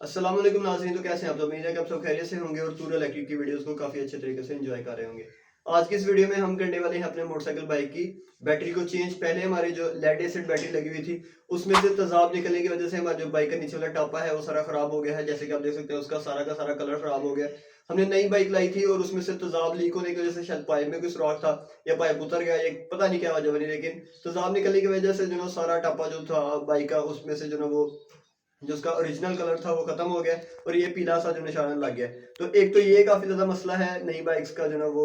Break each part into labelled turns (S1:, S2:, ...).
S1: अस्सलाम वालेकुम नाज़रीन। तो कैसे हैं आप? तो उम्मीद है कि आप सब खैरियत से होंगे और टूर इलेक्ट्रिक की वीडियोस को काफ़ी अच्छे तरीके से एंजॉय कर रहे होंगे। आज की इस वीडियो में हम करने वाले हैं अपने मोटरसाइकिल बाइक की बैटरी को चेंज। पहले हमारी जो लेड एसिड बैटरी लगी हुई थी उसमें से तेजाब निकलने की वजह से हमारा जो बाइक का नीचे वाला टापा है वो सारा खराब हो गया है। जैसे कि आप देख सकते हैं उसका सारा का सारा कलर खराब हो गया। हमने नई बाइक लाई थी और उसमें से तेजाब लीक होने की वजह से शायद पाइप में कोई सुराख था या पाइप उतर गया, ये पता नहीं क्या वजह बनी, लेकिन तेजाब निकलने की वजह से जो ना सारा टापा जो था बाइक का उसमें से जो ना वो जो उसका ओरिजिनल कलर था वो खत्म हो गया और ये पीला सा जो निशान लग गया। तो एक तो ये काफी ज्यादा मसला है नई बाइक्स का, जो ना वो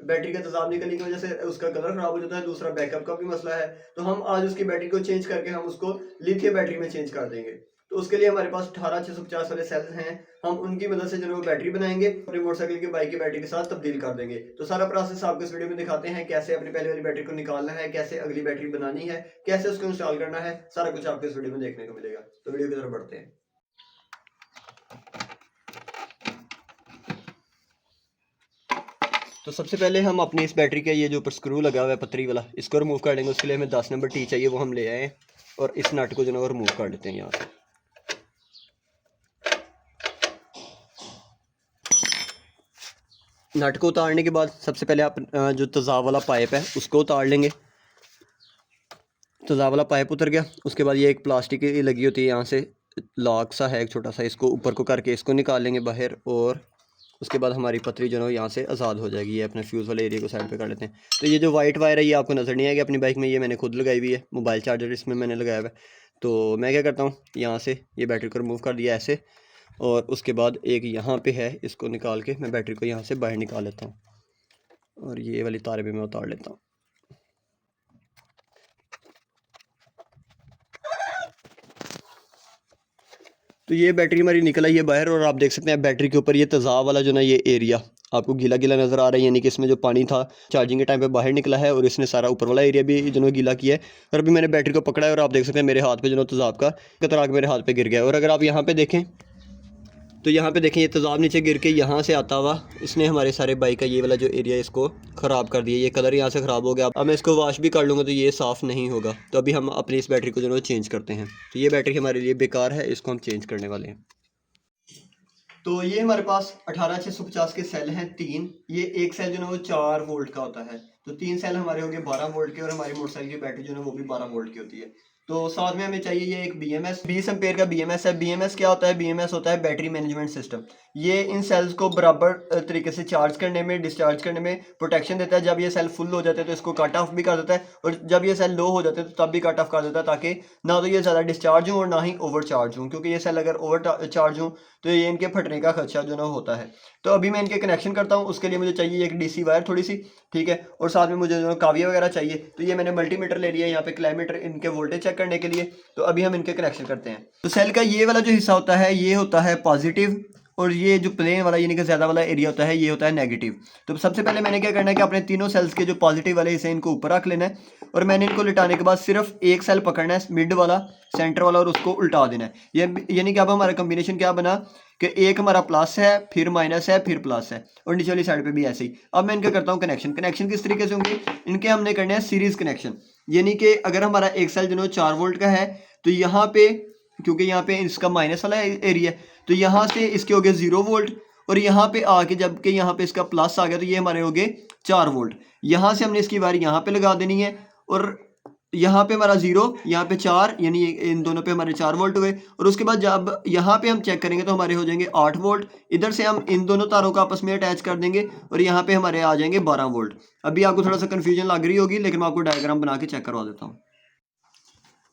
S1: बैटरी का तेजाब निकलने की वजह से उसका कलर खराब हो जाता है। दूसरा बैकअप का भी मसला है। तो हम आज उसकी बैटरी को चेंज करके हम उसको लिथियम बैटरी में चेंज कर देंगे। तो उसके लिए हमारे पास 18650 वाले सेल्स हैं। हम उनकी मदद से जो है वो बैटरी बनाएंगे, अपने मोटरसाइकिल की बाइक की बैटरी के साथ तब्दील कर देंगे। तो सारा प्रोसेस आपको इस वीडियो में दिखाते हैं, कैसे अपनी पहले वाली बैटरी को निकालना है, कैसे अगली बैटरी बनानी है, कैसे उसको इंस्टॉल करना है, सारा कुछ आपको इस वीडियो में देखने को मिलेगा। तो वीडियो की तरफ बढ़ते हैं। तो सबसे पहले हम अपनी इस बैटरी का ये जो ऊपर स्क्रू लगा हुआ है पतरी वाला, इसको रिमूव कर लेंगे। उसके लिए हमें 10 नंबर टी चाहिए, वो हम ले आए हैं और इस नट को जो है वो रिमूव कर लेते हैं यहाँ से। नट को उतारने के बाद सबसे पहले आप जो तेज़ाब वाला पाइप है उसको उतार लेंगे। तेज़ाब वाला पाइप उतर गया। उसके बाद ये एक प्लास्टिक की लगी होती है, यहाँ से लॉक सा है एक छोटा सा, इसको ऊपर को करके इसको निकाल लेंगे बाहर। और उसके बाद हमारी पतरी जो है यहाँ से आज़ाद हो जाएगी। ये अपने फ्यूज़ वाले एरिया को साइड पे कर लेते हैं। तो ये जो वाइट वायर है ये आपको नज़र नहीं आएगी अपनी बाइक में, ये मैंने खुद लगाई हुई है। मोबाइल चार्जर इसमें मैंने लगाया हुआ है। तो मैं क्या करता हूँ, यहाँ से ये बैटरी को रिमूव कर दिया ऐसे, और उसके बाद एक यहाँ पे है, इसको निकाल के मैं बैटरी को यहाँ से बाहर निकाल लेता हूँ और ये वाली तार भी मैं उतार लेता हूँ। तो ये बैटरी हमारी निकल आई है बाहर और आप देख सकते हैं बैटरी के ऊपर ये तेज़ाब वाला जो ना ये एरिया आपको गीला गीला नज़र आ रहा है, यानी कि इसमें जो पानी था चार्जिंग के टाइम पे बाहर निकला है और इसने सारा ऊपर वाला एरिया भी जो ना गीला किया है। और अभी मैंने बैटरी को पकड़ा है और आप देख सकते हैं मेरे हाथ पे जो ना तेज़ाब का कतरा मेरे हाथ पे गिर गया है। और अगर आप यहाँ पे देखें तो यहाँ पे देखें ये तेज़ाब नीचे गिर के यहाँ से आता हुआ इसने हमारे सारे बाइक का ये वाला जो एरिया इसको ख़राब कर दिया। ये कलर यहाँ से ख़राब हो गया। अब मैं इसको वॉश भी कर लूँगा तो ये साफ़ नहीं होगा। तो अभी हम अपनी इस बैटरी को जो है चेंज करते हैं। तो ये बैटरी हमारे लिए बेकार है, इसको हम चेंज करने वाले हैं। तो ये हमारे पास 18650 के सेल हैं तीन। ये एक सेल जो है वो 4 वोल्ट का होता है। तो तीन सेल हमारे हो गए 12 वोल्ट के और हमारी मोटरसाइकिल की बैटरी जो है वो भी 12 वोल्ट की होती है। तो साथ में हमें चाहिए ये एक BMS 20 एम्पेयर का BMS है। BMS क्या होता है? BMS होता है बैटरी मैनेजमेंट सिस्टम। ये इन सेल्स को बराबर तरीके से चार्ज करने में, डिस्चार्ज करने में प्रोटेक्शन देता है। जब ये सेल फुल हो जाते हैं तो इसको कट ऑफ भी कर देता है और जब ये सेल लो हो जाते हैं तो तब भी कट ऑफ कर देता है, ताकि ना तो ये ज़्यादा डिस्चार्ज हो और ना ही ओवर चार्ज हो, क्योंकि ये सेल अगर ओवर चार्ज हो तो ये इनके फटने का खर्चा जो ना होता है। तो अभी मैं इनके कनेक्शन करता हूँ। उसके लिए मुझे चाहिए एक DC वायर थोड़ी सी, ठीक है, और साथ में मुझे जो काविया वगैरह चाहिए। तो ये मैंने मल्टीमीटर ले लिया है यहाँ पे, किलोमीटर इनके वोल्टेज चेक करने के लिए। तो अभी हम इनके कनेक्शन करते हैं। तो सेल का ये वाला जो हिस्सा होता है ये होता है पॉजिटिव, और ये जो प्लेन वाला यानी कि ज़्यादा वाला एरिया होता है ये होता है नेगेटिव। तो सबसे पहले मैंने क्या करना है कि अपने तीनों सेल्स के जो पॉजिटिव वाले हिस्से इनको ऊपर रख लेना है और मैंने इनको लिटाने के बाद सिर्फ एक सेल पकड़ना है, मिड वाला, सेंटर वाला, और उसको उल्टा देना है। ये यानी कि अब हमारा कॉम्बिनेशन क्या बना कि एक हमारा प्लस है, फिर माइनस है, फिर प्लस है, और नीचे वाली साइड पे भी ऐसे ही। अब मैं इनका करता हूँ कनेक्शन। कनेक्शन किस तरीके से होंगे? इनके हमने करने हैं सीरीज कनेक्शन। यानी कि अगर हमारा एक सेल जो 4 वोल्ट का है तो यहाँ पे, क्योंकि यहाँ पे इसका माइनस वाला एरिया है, तो यहाँ से इसके हो गए 0 वोल्ट, और यहाँ पे आके जबकि यहाँ पे इसका प्लस आ गया तो ये हमारे हो गए 4 वोल्ट। यहाँ से हमने इसकी वायर यहाँ पे लगा देनी है और यहाँ पे हमारा 0, यहाँ पे 4, यानी इन दोनों पे हमारे 4 वोल्ट हुए। और उसके बाद जब यहाँ पे हम चेक करेंगे तो हमारे हो जाएंगे 8 वोल्ट। इधर से हम इन दोनों तारों को आपस में अटैच कर देंगे और यहाँ पे हमारे आ जाएंगे 12 वोल्ट। अभी आपको थोड़ा सा कन्फ्यूजन लग रही होगी, लेकिन मैं आपको डायग्राम बना के चेक करवा देता हूँ।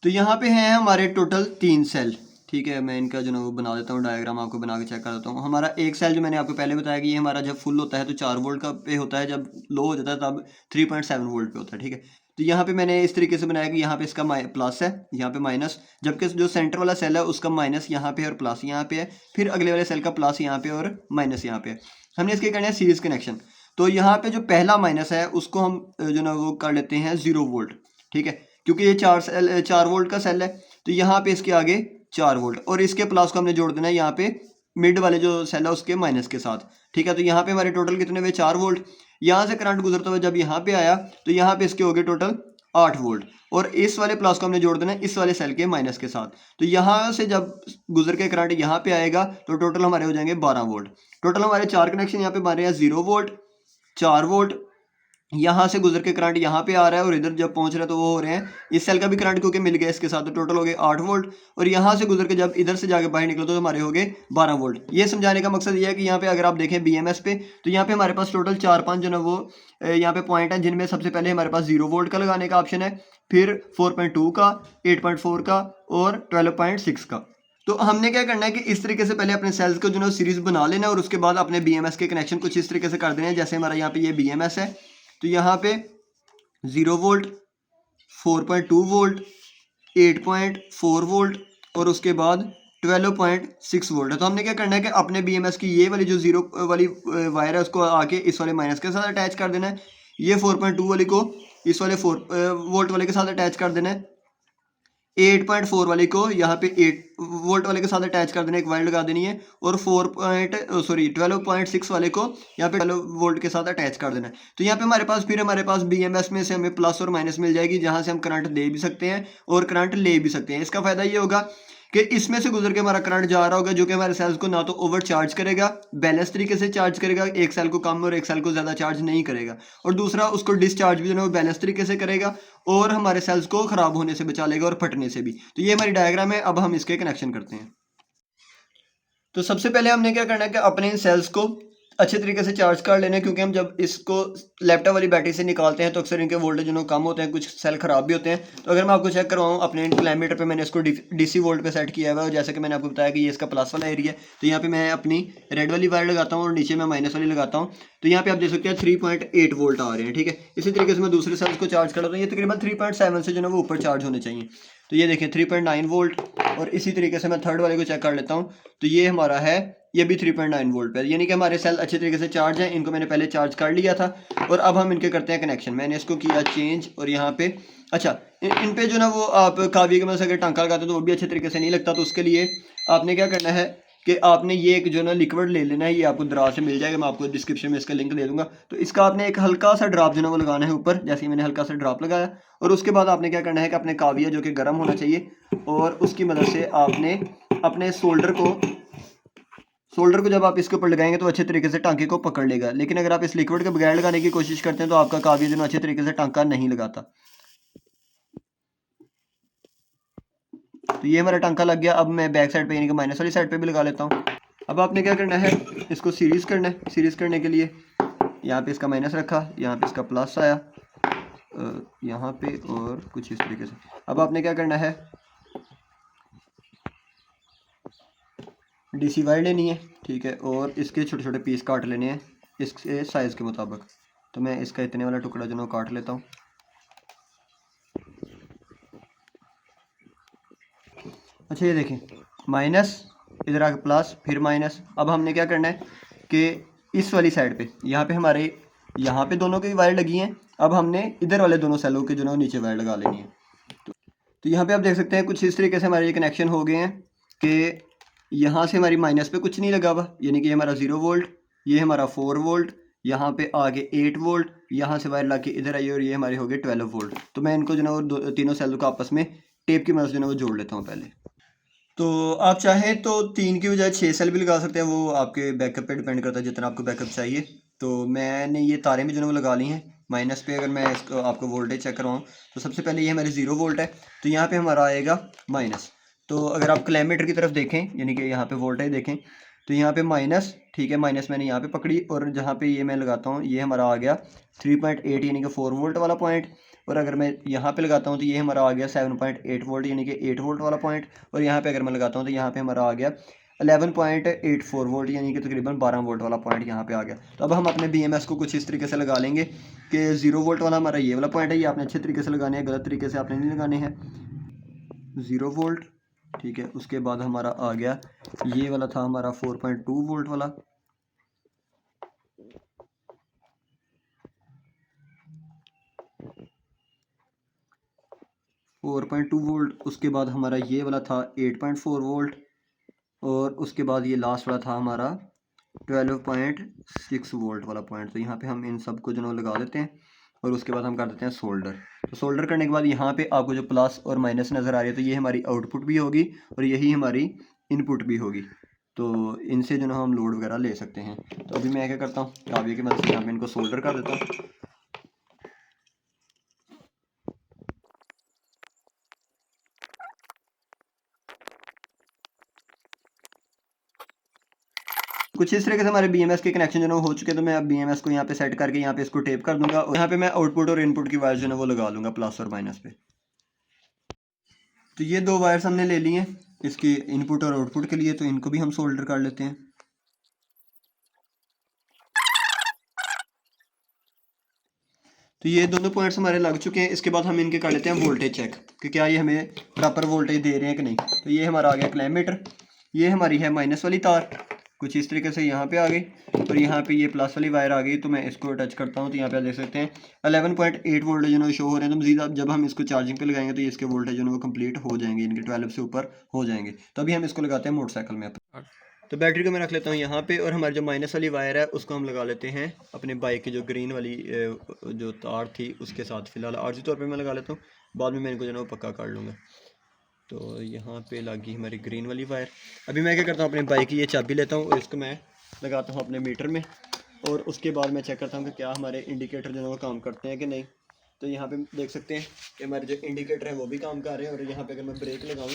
S1: तो यहाँ पे हैं हमारे टोटल 3 सेल, ठीक है। मैं इनका जो है वो बना देता हूँ डायग्राम, आपको बना के चेक कर देता हूँ। हमारा एक सेल जो मैंने आपको पहले बताया कि ये हमारा जब फुल होता है तो 4 वोल्ट का पे होता है, जब लो हो जाता है तब 3.7 वोल्ट पे होता है, ठीक है। तो यहाँ पे मैंने इस तरीके से बनाया कि यहाँ पे इसका प्लस है, यहाँ पे माइनस, जबकि जो सेंटर वाला सेल है उसका माइनस यहाँ पे और प्लस यहाँ पे है, फिर अगले वाले सेल का प्लस यहाँ पे और माइनस यहाँ पे है। हमने इसके करना है सीरीज कनेक्शन। तो यहाँ पे जो पहला माइनस है उसको हम जो ना वो कर लेते हैं 0 वोल्ट, ठीक है, क्योंकि ये 4 वोल्ट का सेल है। तो यहाँ पे इसके आगे 4 वोल्ट, और इसके प्लस को हमने जोड़ देना है यहाँ पे मिड वाले जो सेल है उसके माइनस के साथ, ठीक है। तो यहाँ पे हमारे टोटल कितने हुए? 4 वोल्ट। यहाँ से करंट गुजरता हुआ जब यहाँ पे आया तो यहाँ पे इसके हो गए टोटल 8 वोल्ट, और इस वाले प्लस को हमने जोड़ देना है इस वाले सेल के माइनस के साथ। तो यहाँ से जब गुजर के करंट यहाँ पे आएगा तो टोटल हमारे हो जाएंगे 12 वोल्ट। टोटल हमारे 4 कनेक्शन यहाँ पे बन रहे हैं, 0 वोल्ट, 4 वोल्ट, यहाँ से गुजर के करंट यहाँ पे आ रहा है और इधर जब पहुंच रहा है तो वो हो रहे हैं, इस सेल का भी करंट क्योंकि मिल गया इसके साथ, तो टोटल हो गए 8 वोल्ट। और यहाँ से गुजर के जब इधर से जाके बाहर निकलो तो हमारे हो गए 12 वोल्ट। ये समझाने का मकसद ये है कि यहाँ पे अगर आप देखें BMS पे, तो यहाँ पे हमारे पास टोटल 4-5 जो ना वो यहाँ पे पॉइंट है, जिनमें सबसे पहले हमारे पास 0 वोल्ट का लगाने का ऑप्शन है, फिर 4.2 का, 8.4 का और 12.6 का। तो हमने क्या करना है कि इस तरीके से पहले अपने सेल्स को जो है सीरीज बना लेना है और उसके बाद अपने BMS के कनेक्शन कुछ इस तरीके से कर देने हैं। जैसे हमारा यहाँ पे ये BMS है, तो यहाँ पे 0 वोल्ट, 4.2 वोल्ट, 8.4 वोल्ट और उसके बाद 12.6 वोल्ट है। तो हमने क्या करना है कि अपने BMS की ये वाली जो 0 वाली वायर है उसको आके इस वाले माइनस के साथ अटैच कर देना है, ये 4.2 वाली को इस वाले 4 वोल्ट वाले के साथ अटैच कर देना है, 8.4 वाले को यहाँ पे 8 वोल्ट वाले के साथ अटैच कर देना, एक वायर लगा देनी है, और 12.6 वाले को यहाँ पे 12 वोल्ट के साथ अटैच कर देना है। तो यहाँ पे हमारे पास BMS में से हमें प्लस और माइनस मिल जाएगी, जहाँ से हम करंट दे भी सकते हैं और करंट ले भी सकते हैं। इसका फायदा ये होगा कि इसमें से गुजर के हमारा करंट जा रहा होगा, जो कि हमारे सेल्स को ना तो ओवर चार्ज करेगा, बैलेंस तरीके से चार्ज करेगा, एक सेल को कम और एक सेल को ज़्यादा चार्ज नहीं करेगा, और दूसरा उसको डिस्चार्ज भी जो है वो बैलेंस तरीके से करेगा और हमारे सेल्स को ख़राब होने से बचा लेगा और फटने से भी। तो ये हमारी डायग्राम है। अब हम इसके कनेक्शन करते हैं। तो सबसे पहले हमने क्या करना है कि अपने इन सेल्स को अच्छे तरीके से चार्ज कर लेना है, क्योंकि हम जब इसको लैपटॉप वाली बैटरी से निकालते हैं तो अक्सर इनके वोल्टेज जो कम होते हैं, कुछ सेल खराब भी होते हैं। तो अगर मैं आपको चेक करवाऊँ, अपने इनक्लाइमीटर पे मैंने इसको DC वोल्ट पे सेट किया हुआ है, और जैसे कि मैंने आपको बताया कि ये इसका प्लस वाला एरिया है, तो यहाँ पे मैं अपनी रेड वाली वायर लगाता हूँ और नीचे मैं माइनस वाली लगाता हूँ। तो यहाँ पे आप देख सकते हैं 3.8 वोल्ट आ रहे हैं, ठीक है। इसी तरीके से मैं दूसरे सेल्स को चार्ज करता हूँ, ये तकरीबन 3.7 से जो है वो ऊपर चार्ज होने चाहिए। तो ये देखें 3.9 वोल्ट, और इसी तरीके से मैं थर्ड वाले को चेक कर लेता हूँ, तो ये हमारा है, ये भी 3.9 वोल्ट पे, यानी कि हमारे सेल अच्छे तरीके से चार्ज हैं। इनको मैंने पहले चार्ज कर लिया था और अब हम इनके करते हैं कनेक्शन। मैंने इसको किया चेंज, और यहाँ पे अच्छा इन पे जो ना वो आप कावी के मदद से अगर टांका लगाते हो तो वो भी अच्छे तरीके से नहीं लगता। तो उसके लिए आपने क्या करना है कि आपने ये एक जो ना लिक्विड ले लेना है, ये आपको दराज से मिल जाएगा, मैं आपको डिस्क्रिप्शन में इसका लिंक दे दूंगा। तो इसका आपने एक हल्का सा ड्रॉप जो ना वो लगाना है ऊपर, जैसे ही मैंने हल्का सा ड्रॉप लगाया, और उसके बाद आपने क्या करना है कि अपने काविया जो कि गर्म होना चाहिए, और उसकी मदद से आपने अपने सोल्डर को जब आप इसके ऊपर लगाएंगे तो अच्छे तरीके से टांके को पकड़ लेगा। लेकिन अगर आप इस लिक्विड के बगैर लगाने की कोशिश करते हैं तो आपका काविया जो अच्छे तरीके से टांका नहीं लगाता। तो ये हमारा टांका लग गया। अब मैं बैक साइड पे यानी कि माइनस वाली साइड पे भी लगा लेता हूँ। अब आपने क्या करना है, इसको सीरीज करना है। सीरीज करने के लिए यहाँ पे इसका माइनस रखा, यहाँ पे इसका प्लस आया, यहाँ पे, और कुछ इस तरीके से। अब आपने क्या करना है, DC वायर लेनी है, ठीक है, और इसके छोटे छोटे पीस काट लेने हैं इसके साइज़ के मुताबिक। तो मैं इसका इतने वाला टुकड़ा जो है काट लेता हूँ। अच्छा ये देखें, माइनस, इधर आके प्लस, फिर माइनस। अब हमने क्या करना है कि इस वाली साइड पे यहाँ पे हमारे यहाँ पे दोनों की वायर लगी हैं। अब हमने इधर वाले दोनों सेलों के जो है नीचे वायर लगा लेनी है। तो यहाँ पे आप देख सकते हैं कुछ इस तरीके से हमारे ये कनेक्शन हो गए हैं कि यहाँ से हमारी माइनस पे कुछ नहीं लगा हुआ, यानी कि ये हमारा 0 वोल्ट, ये हमारा 4 वोल्ट, यहाँ पे आगे 8 वोल्ट, यहाँ से वायर ला के इधर आई और ये हमारे हो गए 12 वोल्ट। तो मैं इनको जो है वो तीनों सेलों को आपस में टेप की मदद से वो जोड़ लेता हूँ पहले। तो आप चाहें तो 3 की बजाय 6 सेल भी लगा सकते हैं, वो आपके बैकअप पे डिपेंड करता है जितना आपको बैकअप चाहिए। तो मैंने ये तारें भी जो है वो लगा ली हैं माइनस पे। अगर मैं इसको आपको वोल्टेज चेक करवाऊँ तो सबसे पहले ये हमारे 0 वोल्ट है, तो यहाँ पे हमारा आएगा माइनस। तो अगर आप क्लैमीटर की तरफ देखें, यानी कि यहाँ पे वोल्टेज देखें, तो यहाँ पे माइनस, ठीक है, माइनस मैंने यहाँ पे पकड़ी, और जहाँ पे ये मैं लगाता हूँ ये हमारा आ गया 3.8 यानी कि 4 वोल्ट वाला पॉइंट। और अगर मैं यहाँ पे लगाता हूँ तो ये हमारा आ गया 7.8 वोल्ट यानी कि 8 वोल्ट वाला पॉइंट। और यहाँ पे अगर मैं लगाता हूँ तो यहाँ पे हमारा आ गया 11.84 वोल्ट यानी कि तकरीबन 12 वोल्ट वाला पॉइंट यहाँ पे आ गया। तो अब हम अपने BMS को कुछ इस तरीके से लगा लेंगे कि 0 वोल्ट वाला हमारा ये वाला पॉइंट है, ये आपने अच्छे तरीके से लगाने हैं, गलत तरीके से आपने नहीं लगाने हैं। 0 वोल्ट, ठीक है, उसके बाद हमारा आ गया ये वाला था हमारा 4.2 वोल्ट वाला, वोल्ट। उसके बाद हमारा ये वाला था 8.4 वोल्ट, और उसके बाद ये लास्ट वाला था हमारा 12.6 वोल्ट वाला पॉइंट। तो यहाँ पे हम इन सब को जो लगा देते हैं। और उसके बाद हम कर देते हैं सोल्डर। तो सोल्डर करने के बाद यहाँ पे आपको जो प्लस और माइनस नज़र आ रही है तो ये हमारी आउटपुट भी होगी और यही हमारी इनपुट भी होगी। तो इनसे जो ना हम लोड वगैरह ले सकते हैं। तो अभी मैं क्या करता हूँ, काबिया की मदद से यहाँ पे इनको सोल्डर कर देता हूँ। कुछ इस तरीके से हमारे BMS के कनेक्शन जो है हो चुके हैं। तो मैं अब BMS को यहाँ पे सेट करके यहाँ पे इसको टेप कर दूंगा और यहाँ पे मैं आउटपुट और इनपुट की वायर जो है वो लगा लूँगा प्लस और माइनस पे। तो ये दो वायर्स हमने ले ली हैं इसके इनपुट और आउटपुट के लिए, तो इनको भी हम सोल्डर कर लेते हैं। तो ये दोनों पॉइंट्स हमारे लग चुके हैं। इसके बाद हम इनके कर लेते हैं वोल्टेज चेक कि क्या ये हमें प्रॉपर वोल्टेज दे रहे हैं कि नहीं। तो ये हमारा आ गया क्लैम्प मीटर, ये हमारी है माइनस वाली तार कुछ इस तरीके से यहाँ पे आ गई और यहाँ पे ये प्लस वाली वायर आ गई। तो मैं इसको टच करता हूँ तो यहाँ पे आप देख सकते हैं 11.8 वोल्टेज जो शो हो रहे हैं। तो मजीद जब हम इसको चार्जिंग पे लगाएंगे तो ये इसके वोल्टेज जो है वो कंप्लीट हो जाएंगे, इनके 12 से ऊपर हो जाएंगे। तो अभी हम इसको लगाते हैं मोटरसाइकिल में। तो बैटरी को मैं रख लेता हूँ यहाँ पे और हमारी जो माइनस वाली वायर है उसको हम लगा लेते हैं अपने बाइक की जो ग्रीन वाली जो तार थी उसके साथ। फिलहाल आर्जी तौर पे मैं लगा लेता हूँ, बाद में मैं इनको जो है वो पक्का कर लूँगा। तो यहाँ पे लगी हमारी ग्रीन वाली वायर। अभी मैं क्या करता हूँ, अपने बाइक की ये चाबी लेता हूँ और इसको मैं लगाता हूँ अपने मीटर में और उसके बाद मैं चेक करता हूँ कि क्या हमारे इंडिकेटर जो है वो काम करते हैं कि नहीं। तो यहाँ पे देख सकते हैं कि हमारे जो इंडिकेटर हैं वो भी काम कर रहे हैं और यहाँ पे अगर मैं ब्रेक लगाऊँ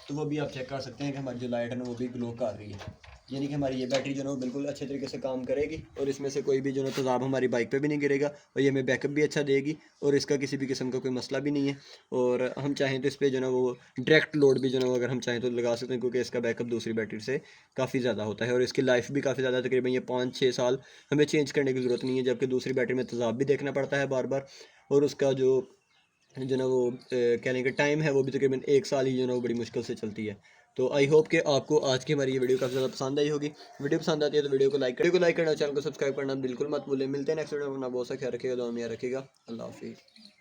S1: तो वो भी आप चेक कर सकते हैं कि हमारी जो लाइट है ना वो भी ग्लो कर रही है। यानी कि हमारी ये बैटरी जो है वो बिल्कुल अच्छे तरीके से काम करेगी और इसमें से कोई भी जो है तेज़ाब हमारी बाइक पे भी नहीं गिरेगा और ये हमें बैकअप भी अच्छा देगी और इसका किसी भी किस्म का कोई मसला भी नहीं है। और हम चाहें तो इस पर जो है वो डायरेक्ट लोड भी जो है अगर हम चाहें तो लगा सकते हैं क्योंकि इसका बैकअप दूसरी बैटरी से काफ़ी ज़्यादा होता है और इसकी लाइफ भी काफ़ी ज़्यादा, तकरीबन ये 5-6 साल हमें चेंज करने की ज़रूरत नहीं है। जबकि दूसरी बैटरी में तेज़ाब भी देखना पड़ता है बार बार और उसका जो ना वो कहने का टाइम है वो भी तकरीबन 1 साल ही जो ना वो बड़ी मुश्किल से चलती है। तो आई होप कि आपको आज की हमारी ये वीडियो काफ़ी ज़्यादा पसंद आई होगी। वीडियो पसंद आती है तो वीडियो को लाइक करना, चैनल को सब्सक्राइब करना बिल्कुल मत भूलें। मिलते हैं नेक्स्ट वीडियो में, अपना बहुत सा ख्याल रखिएगा, दुआ में याद रखिएगा। अल्लाह हाफिज़।